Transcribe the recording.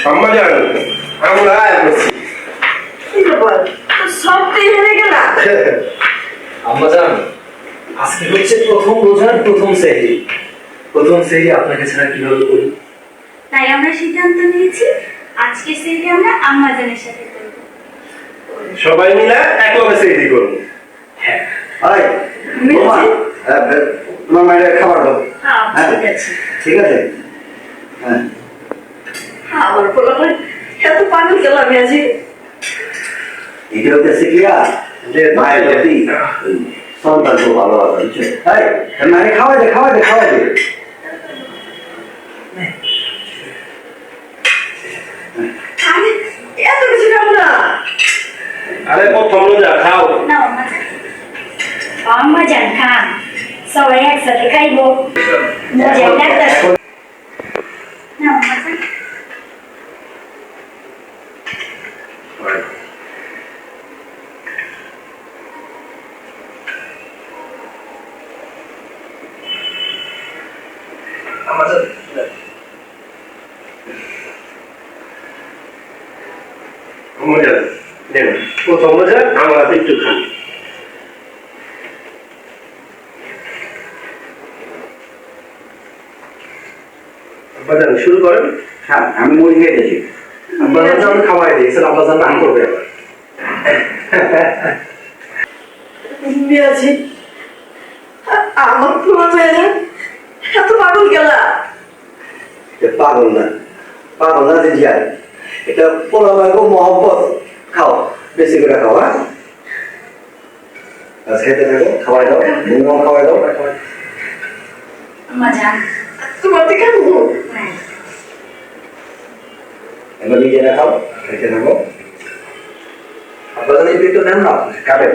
আম্মা জান আমরা আসছি কি ব্যাপার সব হেরে গেলা আম্মা জান আজকে হচ্ছে প্রথম রোজার প্রথম সেহরি। প্রথম সেহরি আপনাকে ছাড়া কিভাবে করি? তাই আমরা সিদ্ধান্ত নিয়েছি আজকে সেহরি আমরা আম্মাজানের সাথে করব। সবাই মিলে একলগে সেহরি করব। হ্যাঁ আই তোমার তোমার মায়ের খাবার দাও। হ্যাঁ ঠিক আছে ঠিক আছে হ্যাঁ আমার পোলাপান এত পাগল গেলাম আজকে এটা হচ্ছে কি যে মায়ের প্রতি সন্তান খুব ভালোবাসা বুঝছো তাই মানে খাওয়াই দে খাওয়াই দে খাওয়াই দে আমি এত কিছু খাবো না আরে প্রথম রোজা খাও না আম্মাজান খান সবাই একসাথে খাইবো মজা লাগতেছে না আম্মাজান আম্মা জান আম্মা জান দেন প্রথম রোজা আমরা একটু খান আব্বা জান শুরু করেন। হ্যাঁ আমি মুড়ি খেয়ে গেছি আব্বা জান আমি খাওয়াই দিয়েছেন আব্বা জান নাম করবে আবার আছি আমার পোলাপান এত পাগল গেলা পাগল না যে যাই এটা পোলা মায়ের মহব্বত খাও বেশি করে খাও হ্যাঁ আজ খেতে থাকো খাওয়াই দাও মুঙ্গাও খাওয়াই দাও আম্মাজান তোমার থেকে না এবার নিজেরা খাও খেতে থাকো আপনারা যদি একটু নেন না খাবেন